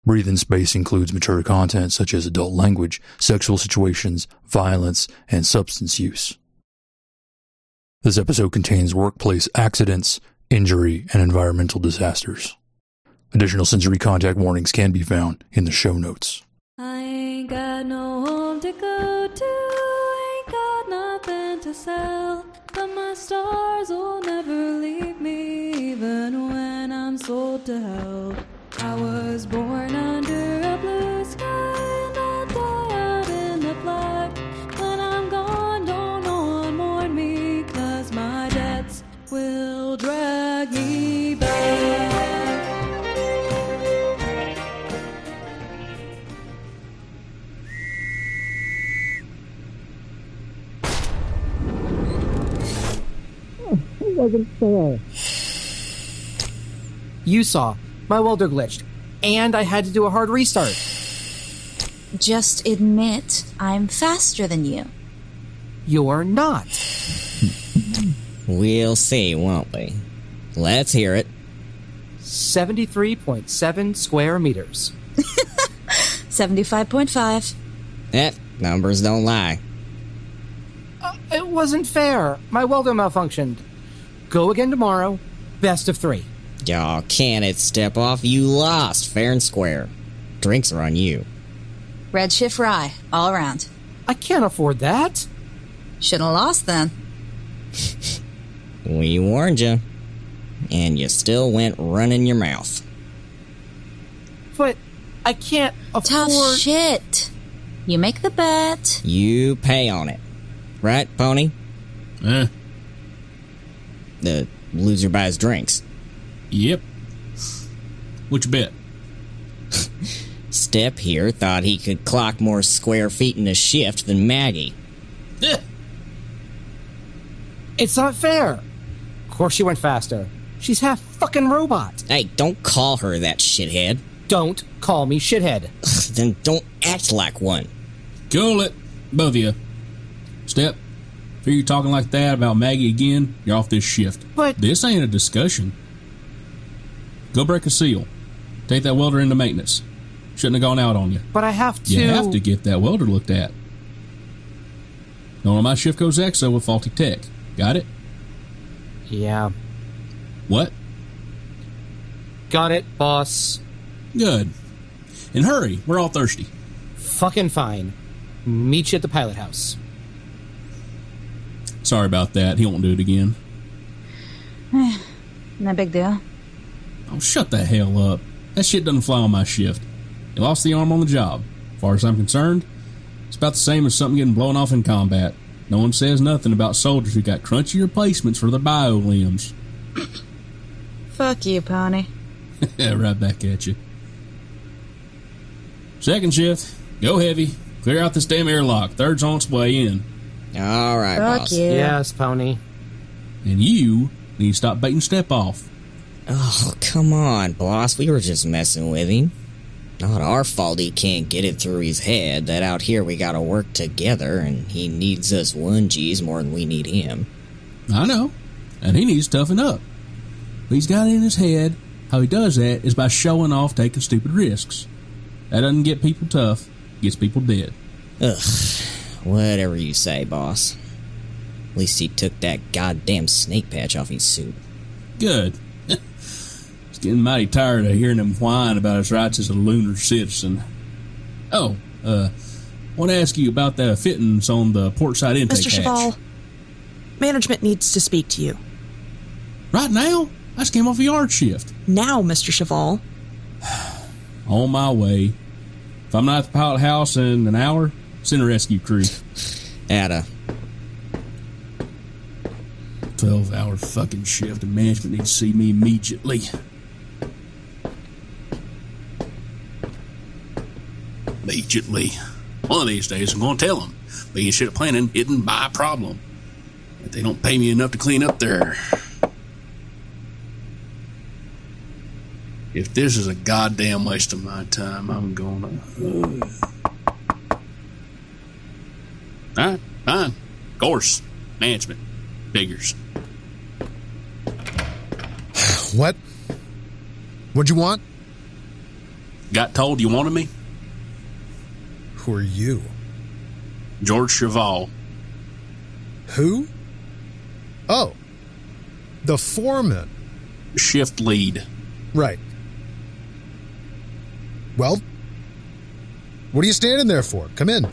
Breathe in Space includes mature content such as adult language, sexual situations, violence, and substance use. This episode contains workplace accidents, injury, and environmental disasters. Additional sensory contact warnings can be found in the show notes. I ain't got no home to go to, ain't got nothing to sell, but my stars will never leave me, even when I'm sold to hell. I was born under a blue sky, and I'll die out in the black. When I'm gone, don't no one mourn me, 'cause my debts will drag me back. It wasn't fair. You saw. My welder glitched, and I had to do a hard restart. Just admit I'm faster than you. You're not. We'll see, won't we? Let's hear it. 73.7 square meters. 75.5. Numbers don't lie. It wasn't fair. My welder malfunctioned. Go again tomorrow. Best of 3. Y'all can it, step off. You lost, fair and square. Drinks are on you. Redshift rye, all around. I can't afford that. Should've lost then. We warned you. And you still went running your mouth. But I can't afford... Tough shit. You make the bet. You pay on it. Right, Pony? The loser buys drinks. Yep. Which bet? Step here thought he could clock more square feet in a shift than Maggie. It's not fair. Of course she went faster. She's half fucking robot. Hey, don't call her that shithead. Don't call me shithead. Then don't act like one. Cool it, both of you. Step, if you're talking like that about Maggie again, you're off this shift. But... This ain't a discussion. Go break a seal. Take that welder into maintenance. Shouldn't have gone out on you. But I have to... You have to get that welder looked at. Don't let my shift goes EXO with faulty tech. Got it? Yeah. What? Got it, boss. Good. And hurry, we're all thirsty. Fucking fine. Meet you at the pilot house. Sorry about that. He won't do it again. No big deal. Oh, shut the hell up. That shit doesn't fly on my shift. You lost the arm on the job. As far as I'm concerned, it's about the same as something getting blown off in combat. No one says nothing about soldiers who got crunchy replacements for their bio limbs. Fuck you, Pony. Right back at you. Second shift, go heavy. Clear out this damn airlock. Third's on its way in. All right, Fuck boss. you. Yes, Pony. And you need to stop baiting Step off. Oh, come on, boss. We were just messing with him. Not our fault he can't get it through his head that out here we gotta work together and he needs us 1Gs more than we need him. I know. And he needs to toughen up. But he's got it in his head how he does that is by showing off taking stupid risks. That doesn't get people tough. It gets people dead. Ugh. Whatever you say, boss. At least he took that goddamn snake patch off his suit. Good. He's getting mighty tired of hearing him whine about his rights as a lunar citizen. Oh, want to ask you about the fittings on the port side intake Mr. hatch. Cheval, management needs to speak to you. Right now? I just came off a yard shift. Now, Mr. Cheval. On my way. If I'm not at the pilot house in an hour, send a rescue crew. Atta. 12-hour fucking shift, and management needs to see me immediately. Immediately. One of these days I'm going to tell them being shit at planning isn't my problem. If they don't pay me enough to clean up there. If this is a goddamn waste of my time, I'm gonna... Alright, fine. Of course. Management. Figures. What? What'd you want? Got told you wanted me? Who are you? George Cheval. Who? Oh. The foreman. Shift lead. Right. Well, what are you standing there for? Come in.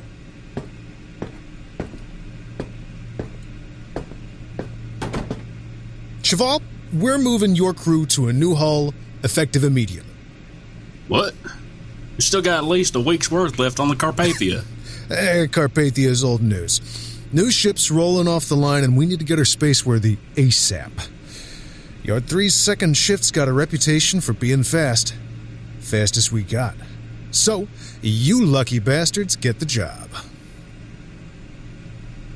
Cheval, we're moving your crew to a new hull, effective immediately. What? You still got at least a week's worth left on the Carpathia. Carpathia is old news. New ship's rolling off the line, and we need to get her spaceworthy ASAP. Yard 3's second shift's got a reputation for being fast. Fastest we got. So, you lucky bastards get the job.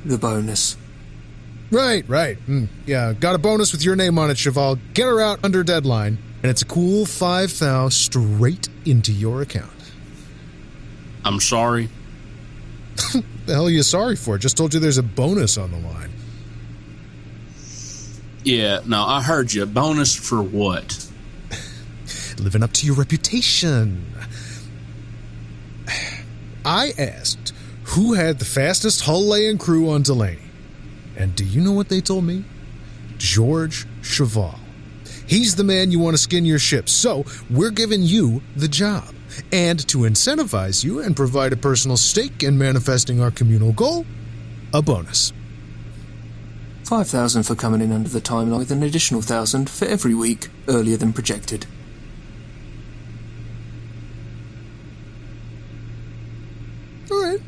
The bonus. Right. Yeah, got a bonus with your name on it, Cheval. Get her out under deadline, and it's a cool 5,000 straight into your account. I'm sorry. The hell are you sorry for? Just told you there's a bonus on the line. Yeah, no, I heard you. Bonus for what? Living up to your reputation. I asked who had the fastest hull-laying crew on Delaney. And do you know what they told me? George Cheval. He's the man you want to skin your ship, so we're giving you the job. And to incentivize you and provide a personal stake in manifesting our communal goal, a bonus. 5,000 for coming in under the timeline, with an additional 1,000 for every week earlier than projected. All right.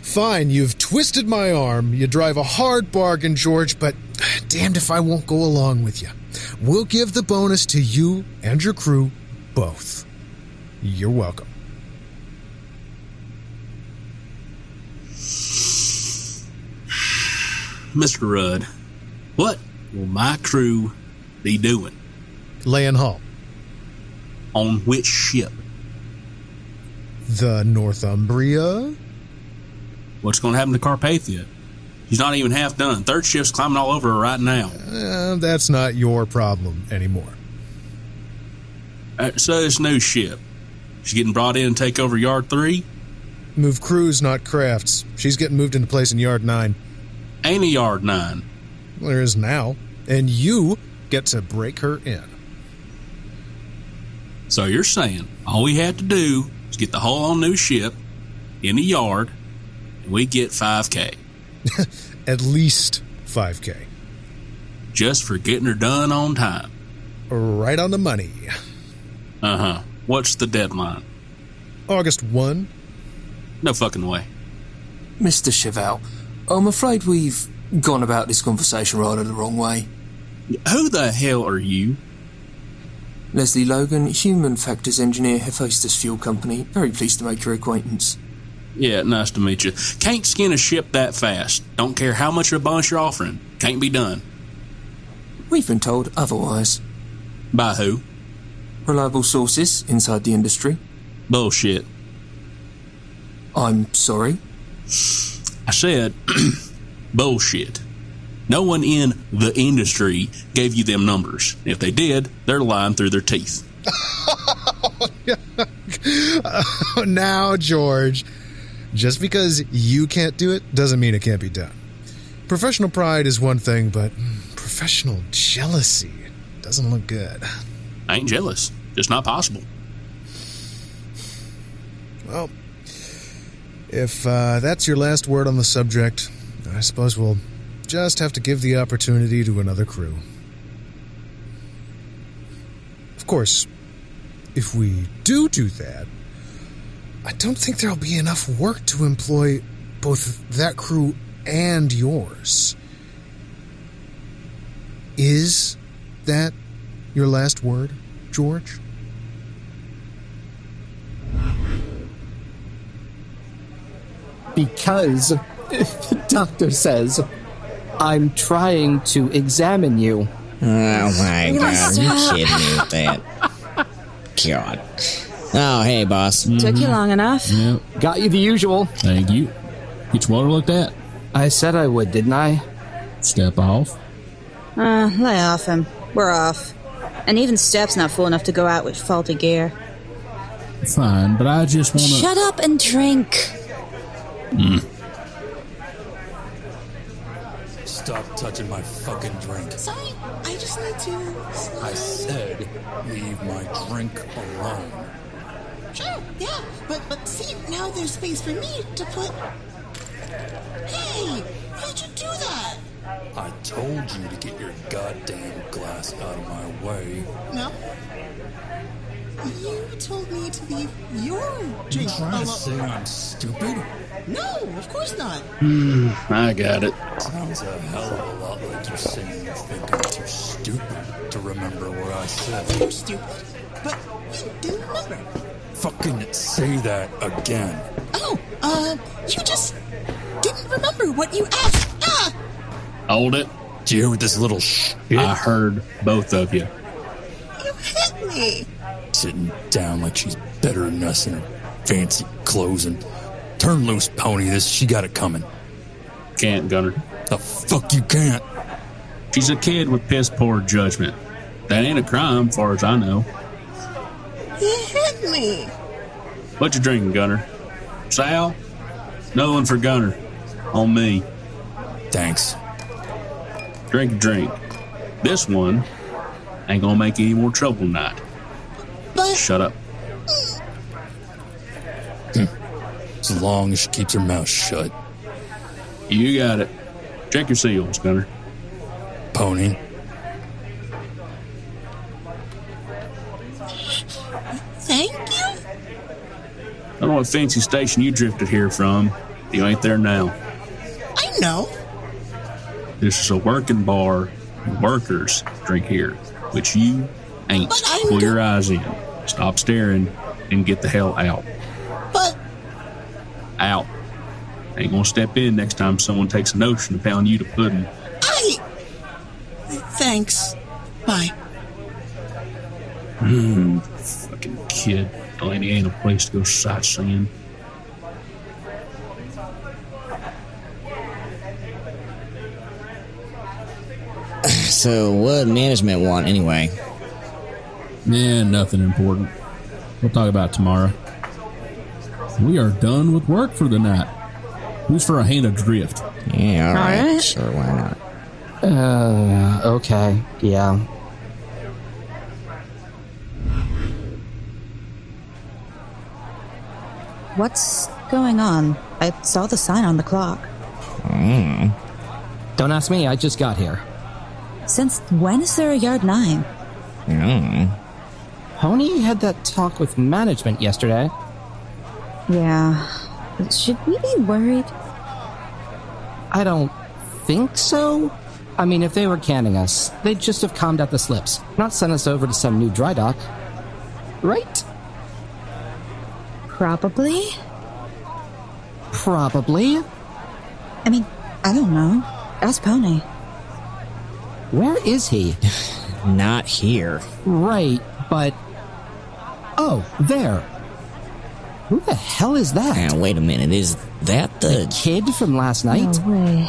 Fine, you've twisted my arm. You drive a hard bargain, George, but damned if I won't go along with you. We'll give the bonus to you and your crew both. You're welcome. Mr. Rudd, what will my crew be doing? Laying hull. On which ship? The Northumbria? What's going to happen to Carpathia? She's not even half done. Third shift's climbing all over her right now. That's not your problem anymore. So this new ship, she's getting brought in and take over Yard 3? Move crews, not crafts. She's getting moved into place in Yard 9. Ain't a Yard 9. Well, there is now. And you get to break her in. So you're saying all we had to do is get the hull on new ship in the yard, and we get $5,000. At least $5,000. Just for getting her done on time. Right on the money. Uh-huh. What's the deadline? August 1. No fucking way. Mr. Cheval, I'm afraid we've gone about this conversation rather the wrong way. Who the hell are you? Leslie Logan, Human Factors Engineer, Hephaestus Fuel Company. Very pleased to make your acquaintance. Yeah, nice to meet you. Can't skin a ship that fast. Don't care how much of a bonus you're offering. Can't be done. We've been told otherwise. By who? Reliable sources inside the industry. Bullshit. I'm sorry? I said bullshit. No one in the industry gave you them numbers. If they did, they're lying through their teeth. Now, George, just because you can't do it doesn't mean it can't be done. Professional pride is one thing, but professional jealousy doesn't look good. I ain't jealous. Just not possible. Well, if that's your last word on the subject, I suppose we'll just have to give the opportunity to another crew. Of course, if we do that, I don't think there'll be enough work to employ both that crew and yours. Is that your last word, George? Because the doctor says I'm trying to examine you. Oh my god, are you kidding me with that? God. Oh, hey, boss. Took you long enough. Yeah. Got you the usual. Thank you. Get your water looked at. I said I would, didn't I? Step off. Lay off him. We're off. And even Step's not fool enough to go out with faulty gear. Fine, but I just want to... Shut up and drink. Stop touching my fucking drink. Sorry, I just need to... I said, leave my drink alone. Sure, yeah, but see, now there's space for me to put... Hey, why'd you do that? I told you to get your goddamn glass out of my way. No. You told me to leave your drink You trying alone. to say I'm stupid? No, of course not. I got it. Sounds a hell of a lot like you saying you think I'm too stupid to remember what I said. You're stupid, but you didn't remember. Fucking say that again. Oh, you just didn't remember what you asked. Ah! Hold it. Did you hear with this little shit? I heard both of you. You hit me. Sitting down like she's better than us in her fancy clothes and turn loose, pony. She got it coming. Can't, Gunner. The fuck you can't. She's a kid with piss poor judgment. That ain't a crime, far as I know. You hit me. What you drinking, Gunner? Sal? No one for Gunner. On me. Thanks. Drink a drink. This one ain't gonna make any more trouble tonight. But... Shut up. As long as she keeps her mouth shut. You got it. Check your seals, Gunner. Pony. Thank you? I don't know what fancy station you drifted here from. You ain't there now. I know. This is a working bar. Workers drink here, which you ain't. But I'm Pull your eyes in. Stop staring and get the hell out. But... Out. Ain't gonna step in next time someone takes a notion to pound you to pudding. Thanks. Bye. Fucking kid. Delaney ain't a place to go sightseeing. So, what management want anyway? Yeah, nothing important. We'll talk about it tomorrow. We are done with work for the night. Who's for a hand adrift? Yeah, alright. Alright. Sure, why not? Okay, yeah. What's going on? I saw the sign on the clock. Don't ask me, I just got here. Since when is there a yard 9? Pony had that talk with management yesterday. Yeah. Should we be worried? I don't think so. I mean, if they were canning us, they'd just have calmed out the slips, not sent us over to some new dry dock. Right? Probably. Probably. I mean, I don't know. Ask Pony. Where is he? Not here. Right, but... Oh, there. Who the hell is that? Now, wait a minute. Is that the... Kid from last night? No way.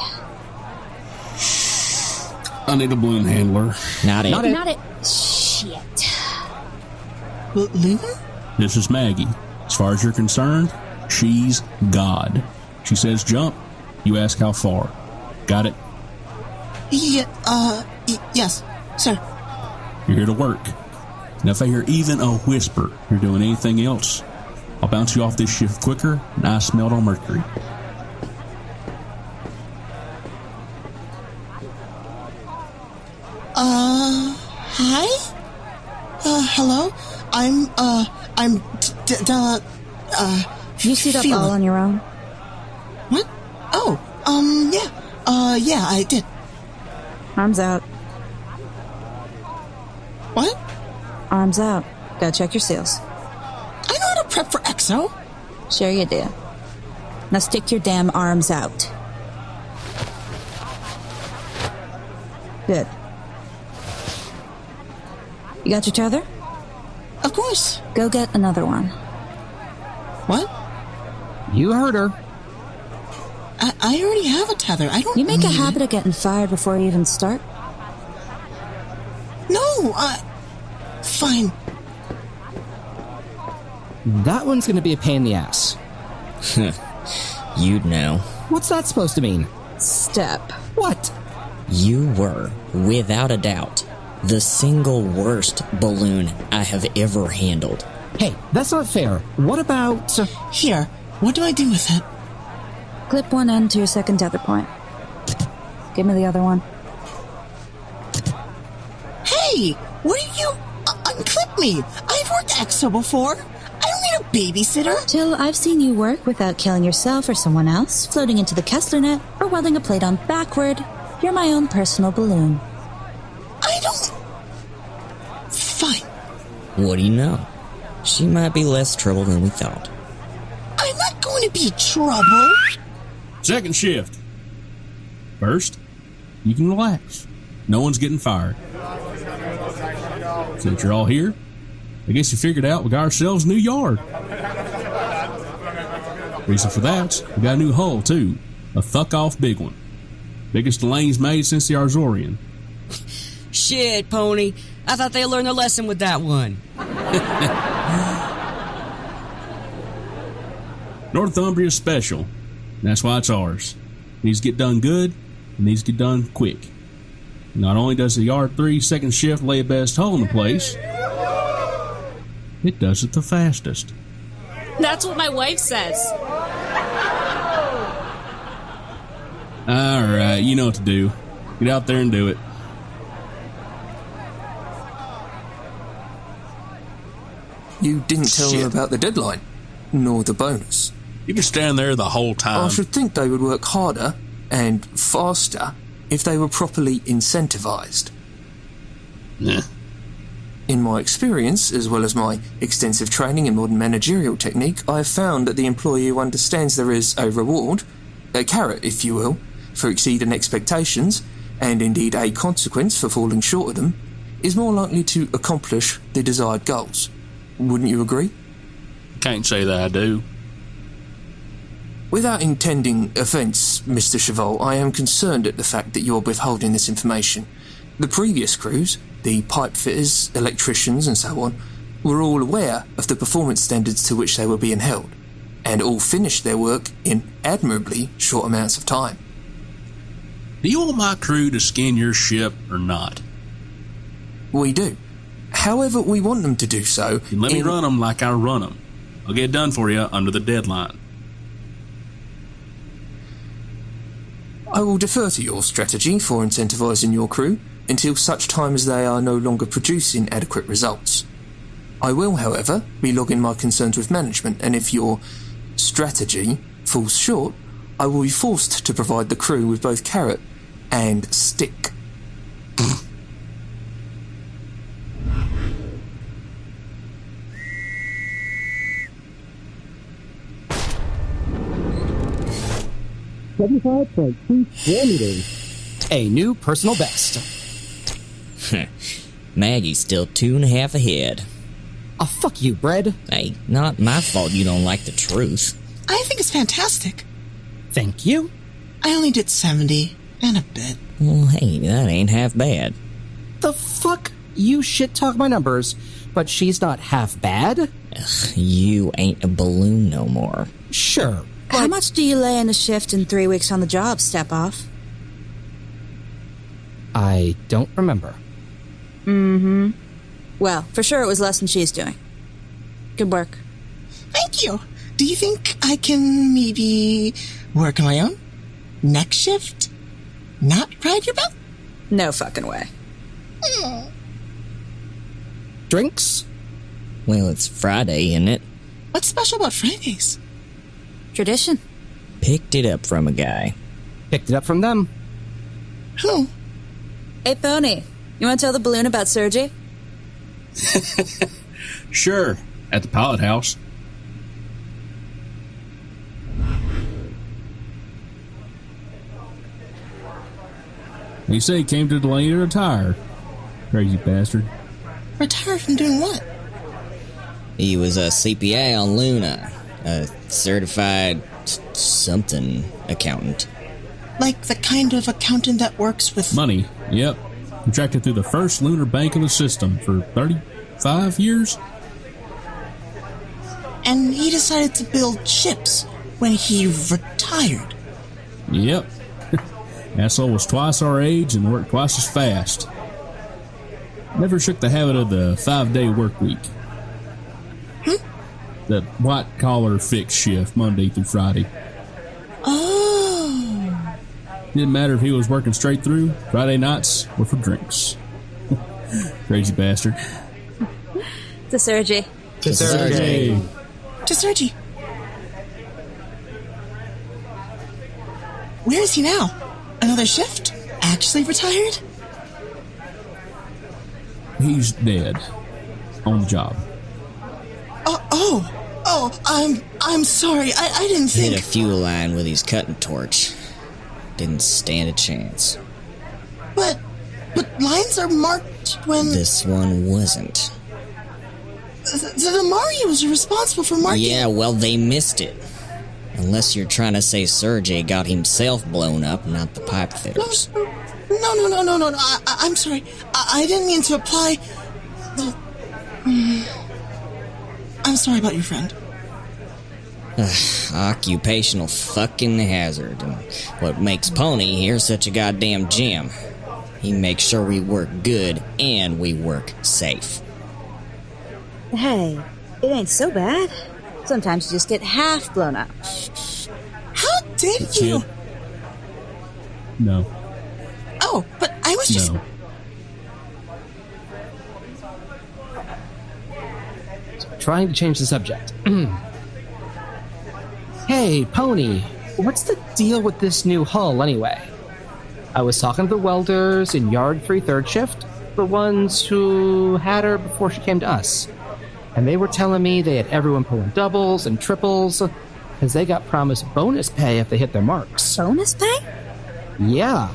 I need a balloon handler. Not it. Not it. Shit. Balloon? This is Maggie. As far as you're concerned, she's God. She says jump, you ask how far. Got it? Yeah, yes, sir. You're here to work. And if I hear even a whisper you're doing anything else, I'll bounce you off this shift quicker than I smelled on Mercury. Hi? Hello? I'm You suit up all on your own? What? Oh, yeah. Yeah, I did. Arms out. What? Arms out. Go check your seals. I know how to prep for EXO. Sure you do. Now stick your damn arms out. Good. You got your tether? Of course. Go get another one. What? You heard her. I already have a tether. I don't You make a need habit of getting fired before you even start? No, fine. That one's gonna be a pain in the ass. You'd know. What's that supposed to mean? Step. What? You were, without a doubt, the single worst balloon I have ever handled. Hey, that's not fair. What about... Here, what do I do with it? Clip one end to your second tether point. Give me the other one. Hey, what are you... unclip me! I've worked EXO before. I don't need a babysitter. Jill, I've seen you work without killing yourself or someone else, floating into the Kessler net, or welding a plate on backward. You're my own personal balloon. I don't... Fine. What do you know? She might be less trouble than we thought. I'm not going to be trouble. Second shift. First, you can relax. No one's getting fired. Since you're all here, I guess you figured out we got ourselves a new yard. Reason for that, we got a new hull, too. A fuck-off big one. Biggest Delaney's made since the Arzorian. Shit, Pony. I thought they learned their lesson with that one. Northumbria special. That's why it's ours. Needs to get done good, and needs to get done quick. Not only does the R3 second shift lay a best hole in the place, it does it the fastest. That's what my wife says. Alright, you know what to do. Get out there and do it. You didn't tell them about the deadline, nor the bonus. You've been standing there the whole time. I should think they would work harder and faster if they were properly incentivized. Yeah. In my experience, as well as my extensive training in modern managerial technique, I have found that the employee who understands there is a reward, a carrot, if you will, for exceeding expectations, and indeed a consequence for falling short of them, is more likely to accomplish the desired goals. Wouldn't you agree? Can't say that I do. Without intending offence, Mr. Cheval, I am concerned at the fact that you're withholding this information. The previous crews, the pipe fitters, electricians and so on, were all aware of the performance standards to which they were being held, and all finished their work in admirably short amounts of time. Do you want my crew to skin your ship or not? We do. However, we want them to do so. You let me run them like I run them. I'll get it done for you under the deadline. I will defer to your strategy for incentivising your crew until such time as they are no longer producing adequate results. I will, however, be logging my concerns with management, and if your strategy falls short, I will be forced to provide the crew with both carrot and stick. A new personal best. Maggie's still 2.5 ahead. Oh, fuck you, Bread. Hey, not my fault you don't like the truth. I think it's fantastic. Thank you. I only did 70 and a bit. Well, hey, that ain't half bad. The fuck? You shit talk my numbers, but she's not half bad? Ugh, you ain't a balloon no more. Sure. How much do you lay in a shift in 3 weeks on the job, Step Off? I don't remember. Mm-hmm. Well, for sure it was less than she's doing. Good work. Thank you. Do you think I can maybe work on my own? Next shift? Not ride your belt? No fucking way. Drinks? Well, it's Friday, isn't it? What's special about Fridays? Tradition. Picked it up from a guy. Picked it up from them. Who? Hey, Pony. You want to tell the balloon about Sergi? Sure, at the pilot house. He said he came to Delaney to retire. Crazy bastard. Retire from doing what? He was a CPA on Luna. A certified something accountant. Like the kind of accountant that works with... Money, yep. Contracted through the first lunar bank in the system for 30 5 years. And he decided to build ships when he retired. Yep. Asshole was twice our age and worked twice as fast. Never shook the habit of the 5-day work week. The white-collar fixed shift, Monday through Friday. Oh. Didn't matter if he was working straight through. Friday nights were for drinks. Crazy bastard. To Sergey. To Sergey. To Sergey. Where is he now? Another shift? Actually retired? He's dead. On the job. I'm sorry. I didn't think. Hit a fuel line with his cutting torch. Didn't stand a chance. But lines are marked when... This one wasn't. The Marios are responsible for marking... Yeah, well, they missed it. Unless you're trying to say Sergey got himself blown up, not the pipe fitters. No. I'm sorry. I didn't mean to apply... I'm sorry about your friend. Occupational fucking hazard. And what makes Pony here such a goddamn gem. He makes sure we work good and we work safe. Hey, it ain't so bad. Sometimes you just get half blown up. How did you? Kid? No. Oh, but I was just... No. Trying to change the subject. Hey, Pony, what's the deal with this new hull anyway? I was talking to the welders in Yard 3 third shift, the ones who had her before she came to us. And they were telling me they had everyone pulling doubles and triples, because they got promised bonus pay if they hit their marks. Bonus pay? Yeah.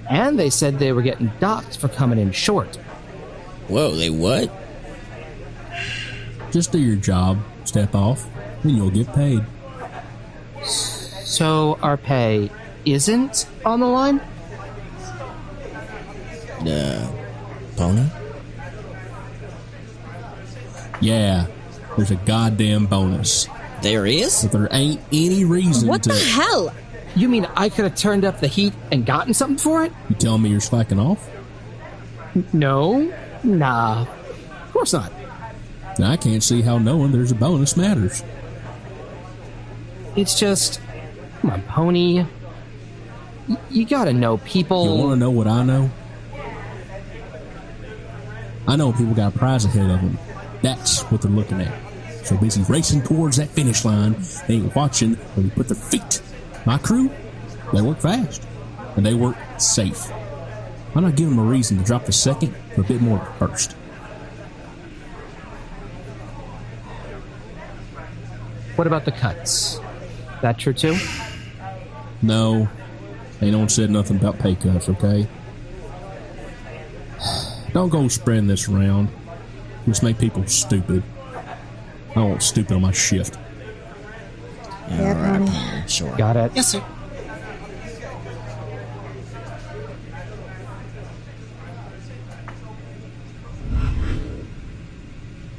And they said they were getting docked for coming in short. Whoa, they what? Just do your job, step off, and you'll get paid. So our pay isn't on the line? Pony? Yeah, there's a goddamn bonus. There is? But there ain't any reason What to... the hell? You mean I could have turned up the heat and gotten something for it? You telling me you're slacking off? No. Nah. Of course not. I can't see how knowing there's a bonus matters. It's just... Come on, Pony. You gotta know people... You want to know what I know? I know people got a prize ahead of them. That's what they're looking at. So busy racing towards that finish line, they ain't watching where they put their feet. My crew, they work fast. And they work safe. Why not give them a reason to drop the second for a bit more at first? What about the cuts? That true too? No. Ain't no one said nothing about pay cuts, okay? Don't go spreading this around. Just make people stupid. I don't want stupid on my shift. Yeah, Pony. Sure. Got it. Yes, sir.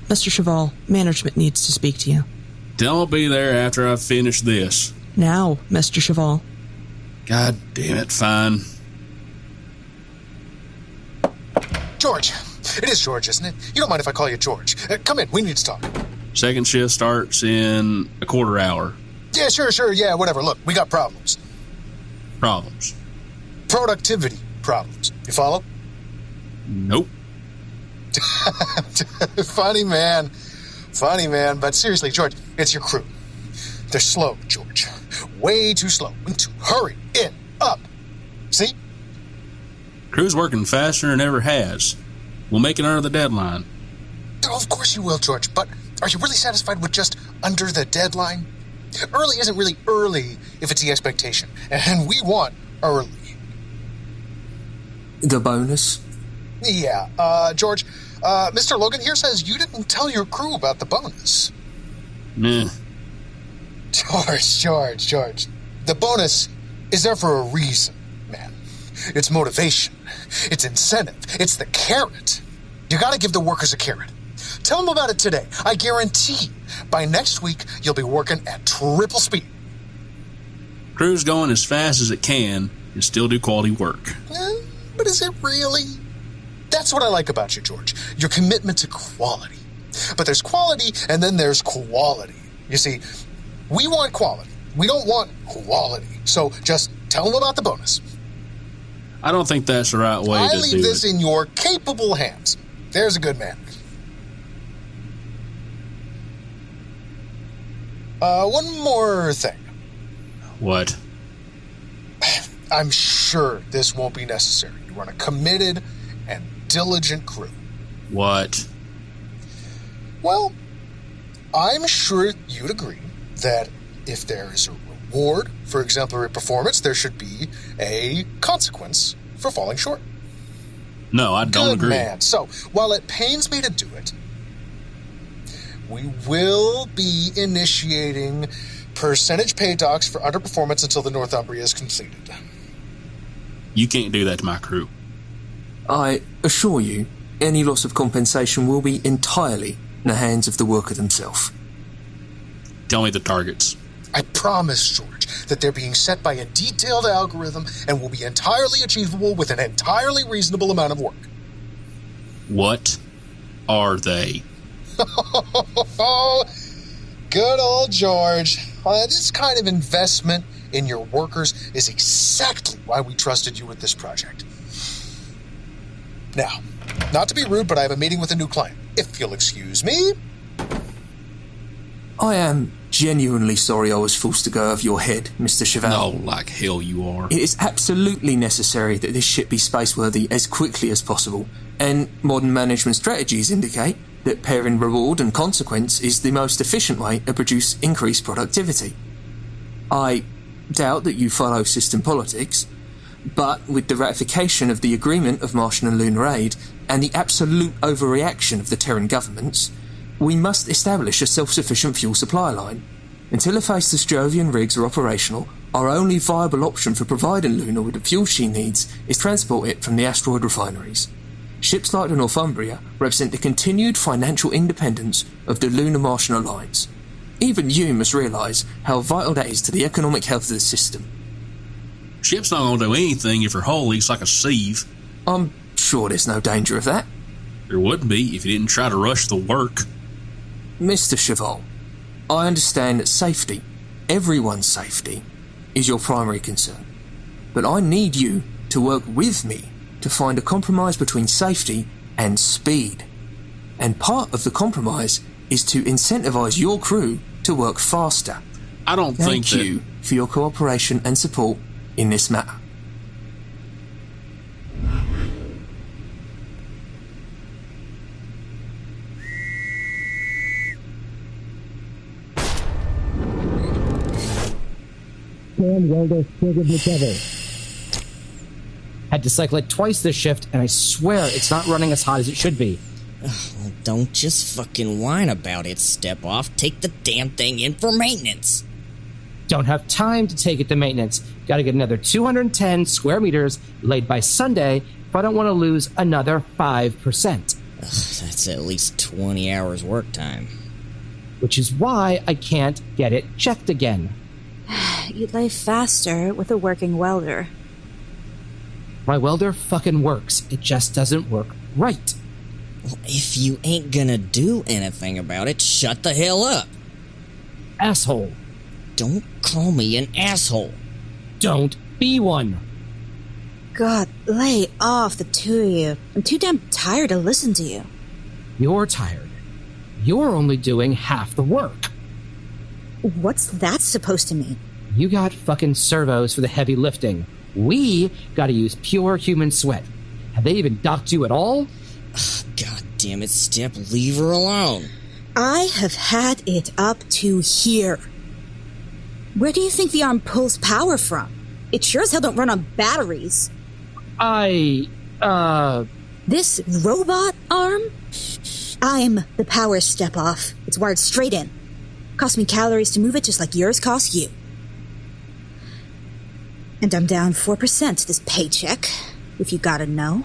Mr. Cheval, management needs to speak to you. I'll be there after I finish this. Now, Mr. Cheval. God damn it, fine. George. It is George, isn't it? You don't mind if I call you George. Come in, we need to talk. Second shift starts in a quarter hour. Yeah, sure, yeah, whatever. Look, we got problems. Problems? Productivity problems. You follow? Nope. Funny man. But seriously, George, it's your crew. They're slow, George. Way too slow. We need to hurry it up. See? Crew's working faster than ever has. We'll make it under the deadline. Oh, of course you will, George, but are you really satisfied with just under the deadline? Early isn't really early if it's the expectation, and we want early. The bonus? Yeah, George, Mr. Logan here says you didn't tell your crew about the bonus. Nah. George. The bonus is there for a reason, man. It's motivation. It's incentive. It's the carrot. You gotta give the workers a carrot. Tell them about it today. I guarantee by next week you'll be working at triple speed. Crew's going as fast as it can and still do quality work. But is it really? That's what I like about you, George. Your commitment to quality. But there's quality and then there's quality. You see, we want quality. We don't want quality. So just tell them about the bonus. I don't think that's the right way to do it. I leave this in your capable hands. There's a good man. One more thing. What? I'm sure this won't be necessary. You run a committed and diligent crew. What? Well, I'm sure you'd agree that if there is a reward for exemplary performance, there should be a consequence for falling short. No, I don't agree. Good man. So, while it pains me to do it, we will be initiating percentage pay talks for underperformance until the Northumbria is completed. You can't do that to my crew. I assure you, any loss of compensation will be entirely in the hands of the worker themselves. Tell me the targets. I promise, George, that they're being set by a detailed algorithm and will be entirely achievable with an entirely reasonable amount of work. What are they? Good old George. This kind of investment in your workers is exactly why we trusted you with this project. Now, not to be rude, but I have a meeting with a new client. If you'll excuse me. I am genuinely sorry I was forced to go over your head, Mr. Cheval. No, like hell you are. It is absolutely necessary that this ship be spaceworthy as quickly as possible, and modern management strategies indicate that pairing reward and consequence is the most efficient way to produce increased productivity. I doubt that you follow system politics, but with the ratification of the agreement of Martian and lunar aid and the absolute overreaction of the Terran governments, we must establish a self-sufficient fuel supply line. Until the Faceless Jovian rigs are operational, our only viable option for providing Luna with the fuel she needs is transport it from the asteroid refineries. Ships like the Northumbria represent the continued financial independence of the Lunar-Martian alliance. Even you must realise how vital that is to the economic health of the system. Ship's not going to do anything if her hull leaks like a sieve. I'm sure there's no danger of that. There wouldn't be if you didn't try to rush the work. Mr. Cheval, I understand that safety, everyone's safety, is your primary concern. But I need you to work with me to find a compromise between safety and speed. And part of the compromise is to incentivise your crew to work faster. I don't think Thank you for your cooperation and support in this matter. Welder triggered recover. Had to cycle it twice this shift, and I swear it's not running as hot as it should be. Well, don't just fucking whine about it, Step Off. Take the damn thing in for maintenance. Don't have time to take it to maintenance. Gotta get another 210 square meters laid by Sunday if I don't want to lose another 5%. That's at least 20 hours work time. Which is why I can't get it checked again. You'd lay faster with a working welder. My welder fucking works. It just doesn't work right. Well, if you ain't gonna do anything about it, shut the hell up. Asshole. Don't call me an asshole. Don't be one. God, lay off, the two of you. I'm too damn tired to listen to you. You're tired. You're only doing half the work. What's that supposed to mean? You got fucking servos for the heavy lifting. We gotta use pure human sweat. Have they even docked you at all? God damn it, Step, leave her alone. I have had it up to here. Where do you think the arm pulls power from? It sure as hell don't run on batteries. This robot arm? I'm the power Step Off. It's wired straight in. Cost me calories to move it just like yours cost you. And I'm down 4% this paycheck, if you gotta know.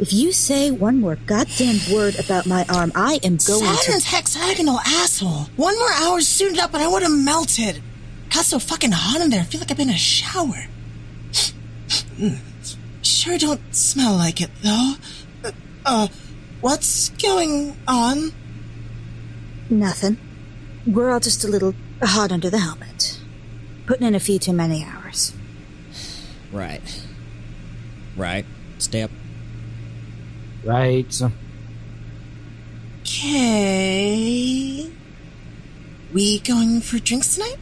If you say one more goddamn word about my arm, I am going Saturn's to... hexagonal asshole. 1 more hour suited up and I would have melted. Got so fucking hot in there, I feel like I've been in a shower. Sure don't smell like it, though. What's going on? Nothing. We're all just a little hot under the helmet. Putting in a few too many hours. Right. Step. Right. Okay. We going for drinks tonight?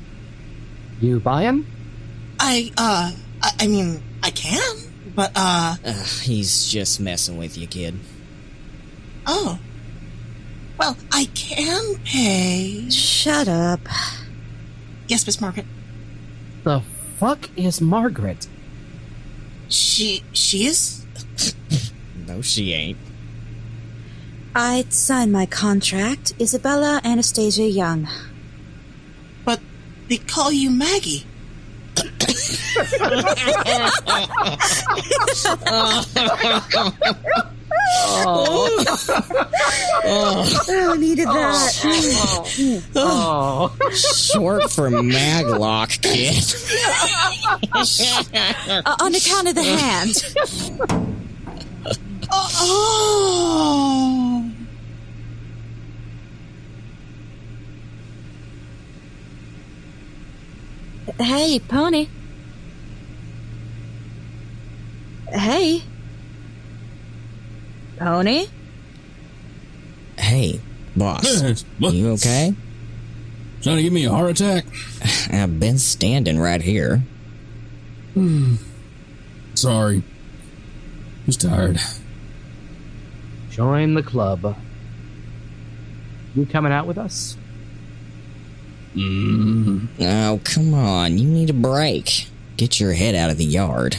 You buyin'? I mean, I can, but, He's just messing with you, kid. Oh. Well, I can pay. Shut up. Yes, Miss Margaret. The fuck is Margaret? She is? No, she ain't. I'd sign my contract. Isabella Anastasia Young. But they call you Maggie. Oh, needed that. Short for Maglock, kid. On account of the hand. Oh. Hey, Pony. Hey. Pony? Hey, boss. What? You okay? Trying to give me a heart attack? I've been standing right here. Sorry. Just tired. Join the club. You coming out with us? Oh, come on. You need a break. Get your head out of the yard.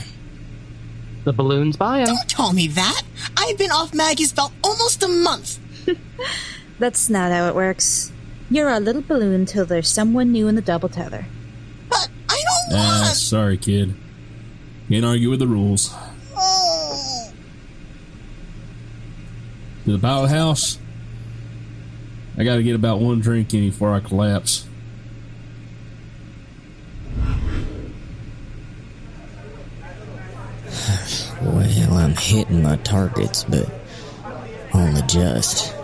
The balloon's buying. Don't call me that. I've been off Maggie's belt almost a month. That's not how it works. You're our little balloon till there's someone new in the double tether. But I don't want... Sorry, kid. Can't argue with the rules. Oh. To the powerhouse. I gotta get about one drink in before I collapse. Well, I'm hitting my targets, but only just.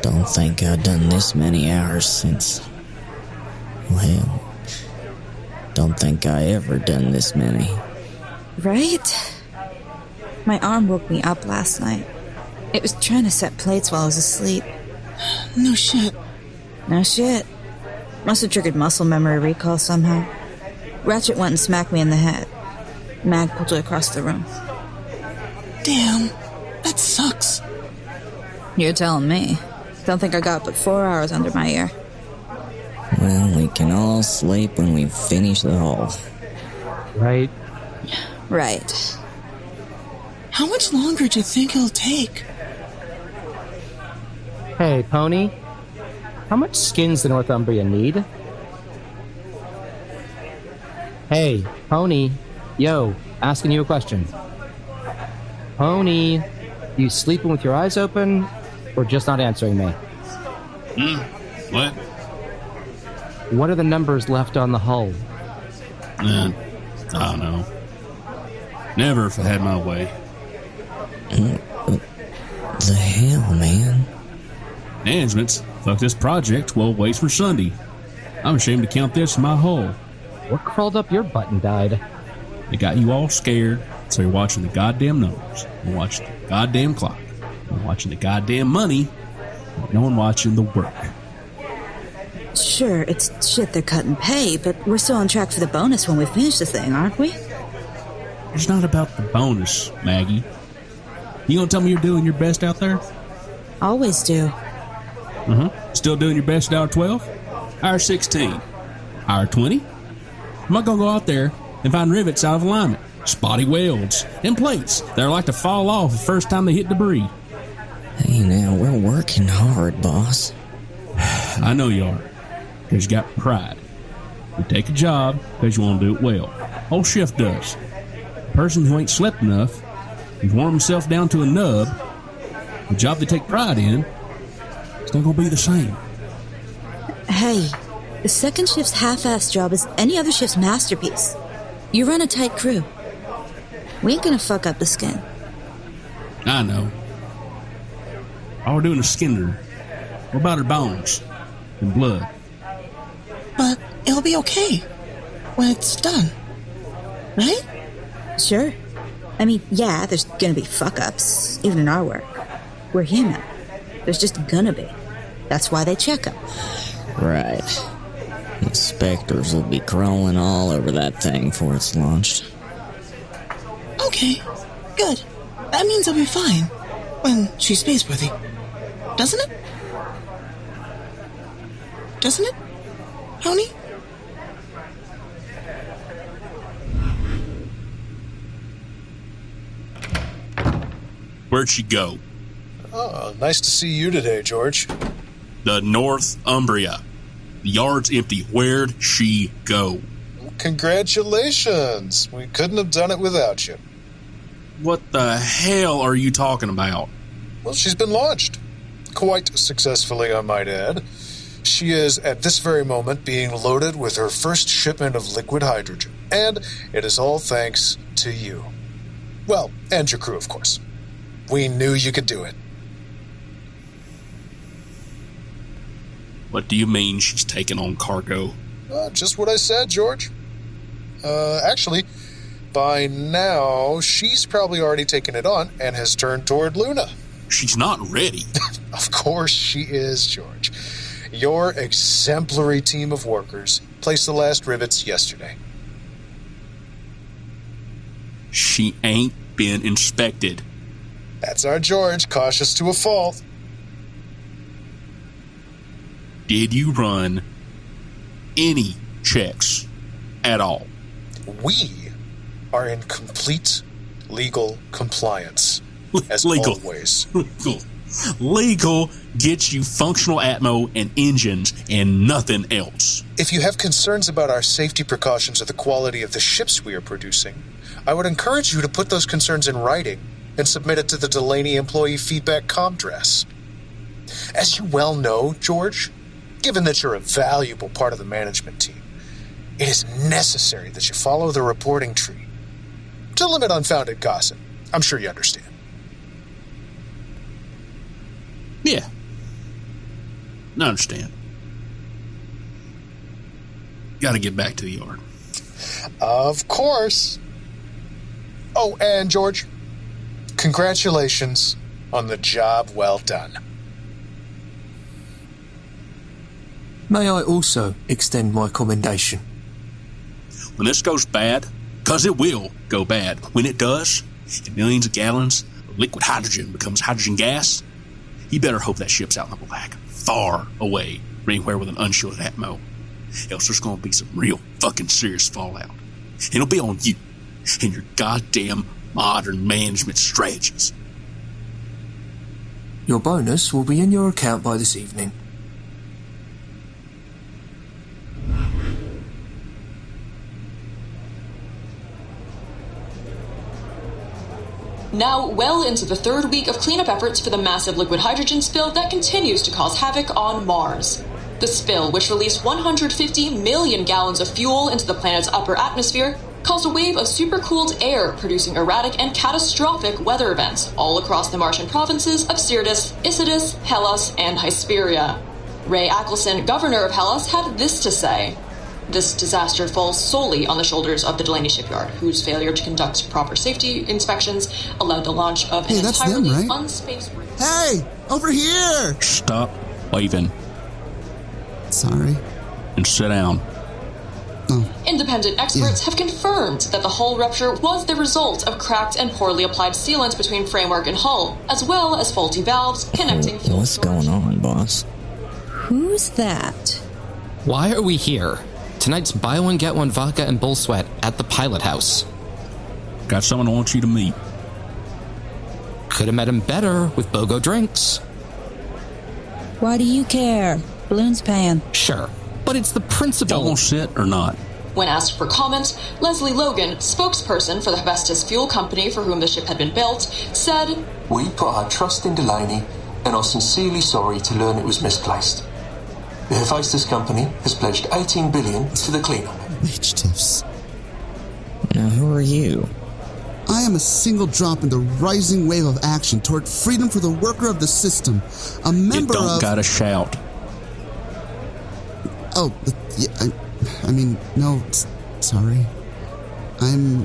Don't think I've done this many hours since... Well, don't think I ever done this many. Right? My arm woke me up last night. It was trying to set plates while I was asleep. No shit. No shit. Must have triggered muscle memory recall somehow. Ratchet went and smacked me in the head. Mag pulled it across the room. Damn. That sucks. You're telling me. Don't think I got but 4 hours under my ear. Well, we can all sleep when we finish the haul. Right? Right. How much longer do you think it'll take? Hey, Pony. How much skins the Northumbria need? Hey, Pony. Yo, asking you a question. Pony, you sleeping with your eyes open, or just not answering me? What? What are the numbers left on the hull? I don't know. Never if I had my way. The hell, man? Management's fucked this project 12 ways for Sunday. I'm ashamed to count this in my hole. What crawled up your butt and died? They got you all scared, so you're watching the goddamn numbers. You're watching the goddamn clock. You're watching the goddamn money. No one watching the work. Sure, it's shit they're cutting pay, but we're still on track for the bonus when we finish the thing, aren't we? It's not about the bonus, Maggie. You gonna tell me you're doing your best out there? Always do. Still doing your best at hour 12? Hour 16? Hour 20? Am I gonna go out there and find rivets out of alignment, spotty welds, and plates that are like to fall off the first time they hit debris? Hey, now, we're working hard, boss. I know you are, because you got pride. You take a job because you want to do it well. Whole shift does. A person who ain't slept enough He's worn himself down to a nub. The job they take pride in, it's not going to be the same. Hey, the second shift's half-assed job is any other shift's masterpiece. You run a tight crew. We ain't gonna fuck up the skin. I know. All we're doing is skinning her. What about her bones and blood? But it'll be okay when it's done, right? Sure. I mean, yeah, there's gonna be fuck-ups, even in our work. We're human. There's just gonna be. That's why they check them. Right. Inspectors will be crawling all over that thing before it's launched. Okay, good. That means I'll be fine when she's spaceworthy. Doesn't it? Doesn't it, Tony? Where'd she go? Oh, nice to see you today, George. The Northumbria. The yard's empty. Where'd she go? Congratulations. We couldn't have done it without you. What the hell are you talking about? Well, she's been launched. Quite successfully, I might add. She is, at this very moment, being loaded with her first shipment of liquid hydrogen. And it is all thanks to you. Well, and your crew, of course. We knew you could do it. What do you mean she's taking on cargo? Just what I said, George. Actually, by now, she's probably already taken it on and has turned toward Luna. She's not ready. Of course she is, George. Your exemplary team of workers placed the last rivets yesterday. She ain't been inspected. That's our George, cautious to a fault. Did you run any checks at all? We are in complete legal compliance, as legal. always. Legal gets you functional Atmo and engines and nothing else. If you have concerns about our safety precautions or the quality of the ships we are producing, I would encourage you to put those concerns in writing and submit it to the Delaney Employee Feedback Comdress. As you well know, George, given that you're a valuable part of the management team, it is necessary that you follow the reporting tree to limit unfounded gossip. I'm sure you understand. Yeah. I understand. Gotta get back to the yard. Of course. Oh, and George, congratulations on the job well done. May I also extend my commendation? When this goes bad, because it will go bad, when it does, and millions of gallons of liquid hydrogen becomes hydrogen gas, you better hope that ship's out in the black, far away from anywhere with an unshielded Atmo. Else there's going to be some real fucking serious fallout. And it'll be on you and your goddamn modern management strategies. Your bonus will be in your account by this evening. Now well into the third week of cleanup efforts for the massive liquid hydrogen spill that continues to cause havoc on Mars. The spill, which released 150 million gallons of fuel into the planet's upper atmosphere, caused a wave of supercooled air, producing erratic and catastrophic weather events all across the Martian provinces of Syrtis, Isidis, Hellas, and Hesperia. Ray Ackelson, governor of Hellas, had this to say. This disaster falls solely on the shoulders of the Delaney Shipyard, whose failure to conduct proper safety inspections allowed the launch of an entirely unspaceworthy... Hey, over here! Stop waving. Sorry. And sit down. Independent experts have confirmed that the hull rupture was the result of cracked and poorly applied sealant between framework and hull, as well as faulty valves connecting fuel What's going on, boss? Who's that? Why are we here? Tonight's buy one, get one vodka and bull sweat at the pilot house. Got someone I want you to meet. Could have met him better with BOGO drinks. Why do you care? Balloon's paying. Sure, but it's the principle. Y'all gonna sit or not? When asked for comment, Leslie Logan, spokesperson for the Hephaestus Fuel Company for whom the ship had been built, said, "We put our trust in Delaney and are sincerely sorry to learn it was misplaced. The Hephaestus Company has pledged $18 billion to the cleanup." Bitch tiffs. Now, who are you? I am a single drop in the rising wave of action toward freedom for the worker of the system. A member You don't of... gotta shout. Oh, yeah, I mean, no, sorry.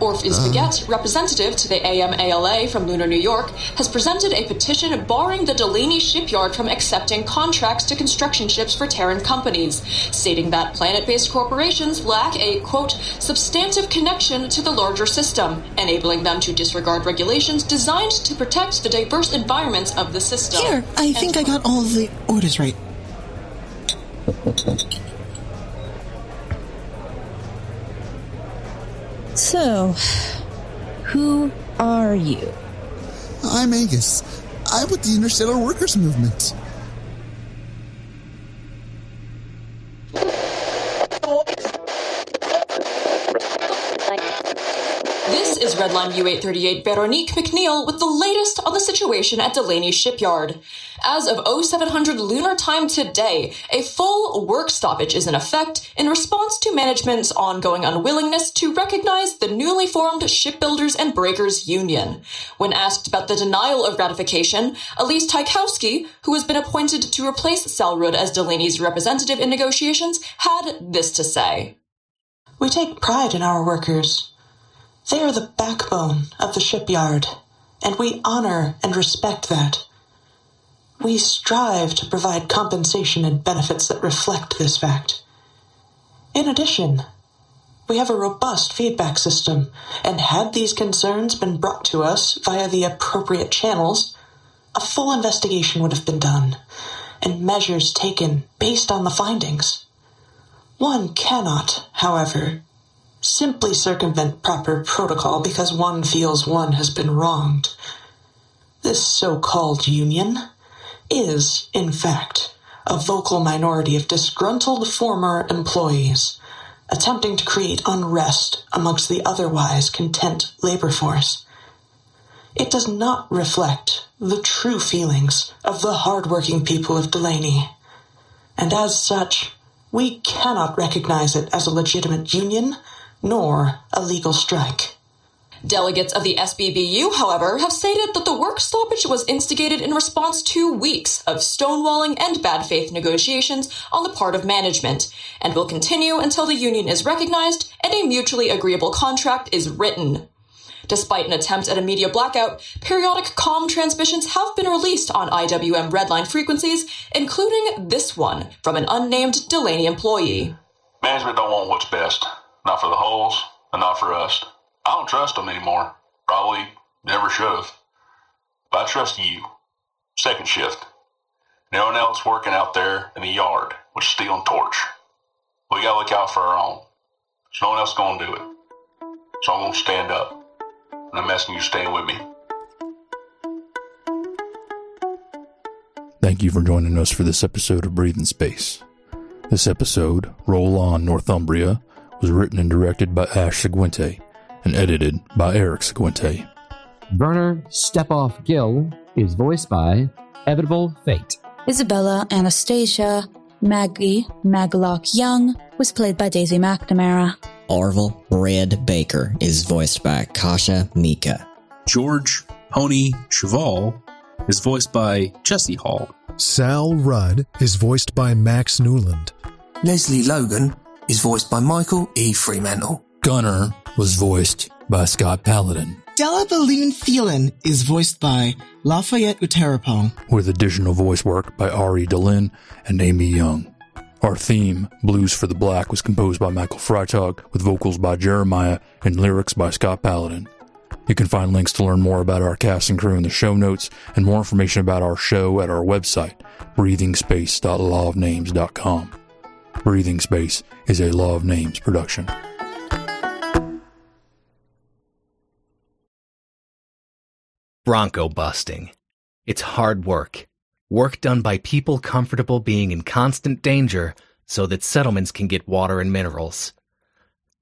Orpheus Baguette, representative to the AMALA from Lunar, New York, has presented a petition barring the Delaney Shipyard from accepting contracts to construction ships for Terran companies, stating that planet-based corporations lack a, quote, substantive connection to the larger system, enabling them to disregard regulations designed to protect the diverse environments of the system. Here, I think I got all the orders right. So, who are you? I'm Angus. I'm with the Interstellar Workers Movement. This is Redline U838 Veronique McNeil with the latest on the situation at Delaney Shipyard. As of 0700 lunar time today, a full work stoppage is in effect in response to management's ongoing unwillingness to recognize the newly formed Shipbuilders and Breakers Union. When asked about the denial of ratification, Elise Tykowski, who has been appointed to replace Salrud as Delaney's representative in negotiations, had this to say. "We take pride in our workers. They are the backbone of the shipyard, and we honor and respect that. We strive to provide compensation and benefits that reflect this fact. In addition, we have a robust feedback system, and had these concerns been brought to us via the appropriate channels, a full investigation would have been done, and measures taken based on the findings. One cannot, however, simply circumvent proper protocol because one feels one has been wronged. This so-called union is, in fact, a vocal minority of disgruntled former employees attempting to create unrest amongst the otherwise content labor force. It does not reflect the true feelings of the hard-working people of Delaney, and as such, we cannot recognize it as a legitimate union nor a legal strike. Delegates of the SBBU, however, have stated that the work stoppage was instigated in response to weeks of stonewalling and bad faith negotiations on the part of management, and will continue until the union is recognized and a mutually agreeable contract is written. Despite an attempt at a media blackout, periodic comm transmissions have been released on IWM redline frequencies, including this one from an unnamed Delaney employee. Management don't want what's best. Not for the hulls, and not for us. I don't trust them anymore. Probably never should have. But I trust you. Second shift. No one else working out there in the yard with steel and torch. We gotta look out for our own. There's no one else gonna do it. So I'm gonna stand up. And I'm asking you to stand with me. Thank you for joining us for this episode of Breathing Space. This episode, Roll On Northumbria, was written and directed by Ash Seguinte and edited by Eric Seguinte. Werner Stepoff Gill is voiced by Evitable Fate. Isabella Anastasia Maggie Maglock Young was played by Daisy McNamara. Arval Red Baker is voiced by Kasha Mika. George Pony Cheval is voiced by Jesse Hall. Sal Rudd is voiced by Max Newland. Leslie Logan is voiced by Michael E. Fremantle. Gunner was voiced by Scott Paladin. Della Balloon Phelan is voiced by Lafayette Uterapong. With additional voice work by Ari Delin and Amy Young. Our theme, Blues for the Black, was composed by Michael Freitag, with vocals by Jeremiah and lyrics by Scott Paladin. You can find links to learn more about our cast and crew in the show notes, and more information about our show at our website, breathingspace.lawofnames.com. Breathing Space is a Law of Names production. Bronco busting. It's hard work. Work done by people comfortable being in constant danger so that settlements can get water and minerals.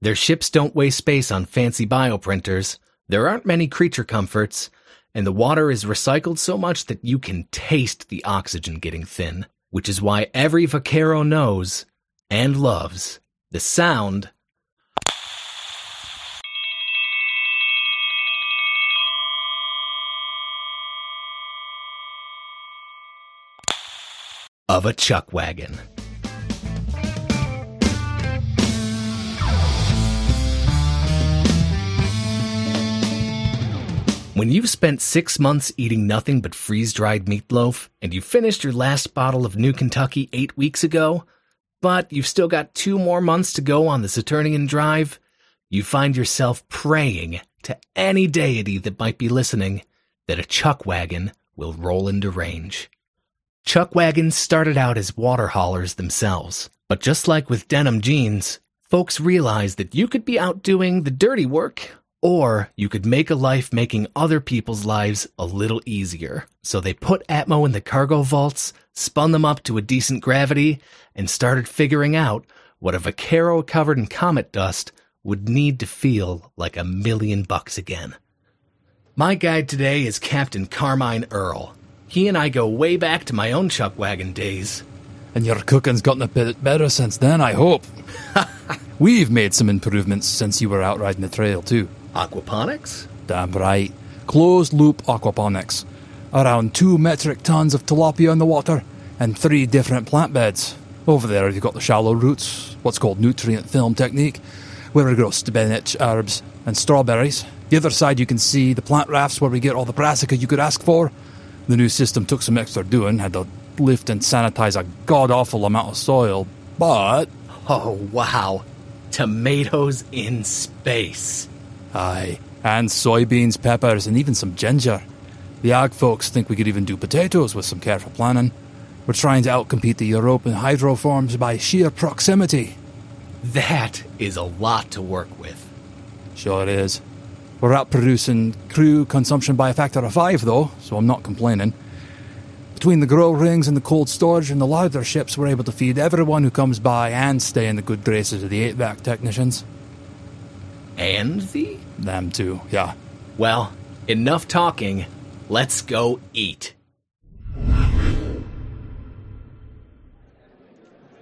Their ships don't waste space on fancy bioprinters, there aren't many creature comforts, and the water is recycled so much that you can taste the oxygen getting thin, which is why every vaquero knows and loves the sound of a chuck wagon. When you've spent 6 months eating nothing but freeze-dried meatloaf, and you finished your last bottle of New Kentucky 8 weeks ago, but you've still got 2 more months to go on the Saturnian drive, you find yourself praying to any deity that might be listening that a chuck wagon will roll into range. Chuck wagons started out as water haulers themselves, but just like with denim jeans, folks realized that you could be out doing the dirty work, or you could make a life making other people's lives a little easier. So they put Atmo in the cargo vaults, spun them up to a decent gravity, and started figuring out what a vaquero covered in comet dust would need to feel like $1 million again. My guide today is Captain Carmine Earl. He and I go way back to my own chuck wagon days. And your cooking's gotten a bit better since then, I hope. We've made some improvements since you were out riding the trail, too. Aquaponics? Damn right. Closed-loop aquaponics. Around 2 metric tons of tilapia in the water, and 3 different plant beds. Over there you've got the shallow roots, what's called nutrient film technique, where we grow spinach, herbs, and strawberries. The other side you can see the plant rafts where we get all the brassica you could ask for. The new system took some extra doing, had to lift and sanitize a god-awful amount of soil, but... Oh, wow. Tomatoes in space. Aye, and soybeans, peppers, and even some ginger. The ag folks think we could even do potatoes with some careful planning. We're trying to outcompete the European hydroforms by sheer proximity. That is a lot to work with. Sure it is. We're outproducing crew consumption by a factor of 5, though, so I'm not complaining. Between the grow rings and the cold storage and the larder ships, we're able to feed everyone who comes by and stay in the good graces of the HVAC technicians. And them too, yeah. Well, enough talking. Let's go eat.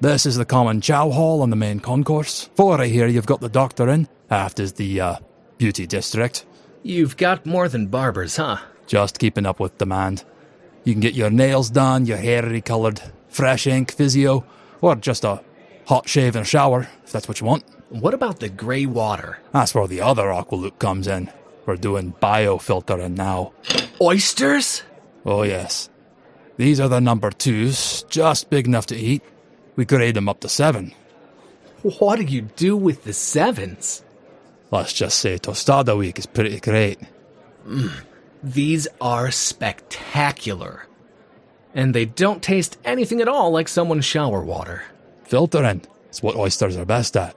This is the common chow hall on the main concourse. 4 here you've got the doctor in. Aft is the, beauty district. You've got more than barbers, huh? Just keeping up with demand. You can get your nails done, your hair recoloured, fresh ink, physio, or just a hot shave and a shower, if that's what you want. What about the grey water? That's where the other Aqualoop comes in. We're doing biofiltering now. Oysters? Oh, yes. These are the number 2s, just big enough to eat. We grade them up to 7. What do you do with the 7s? Let's just say Tostada Week is pretty great. These are spectacular. And they don't taste anything at all like someone's shower water. Filtering. It's what oysters are best at.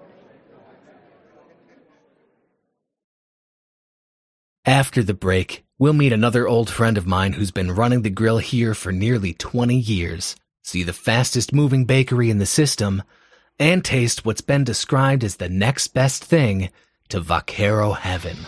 After the break, we'll meet another old friend of mine who's been running the grill here for nearly 20 years, see the fastest moving bakery in the system, and taste what's been described as the next best thing to vaquero heaven.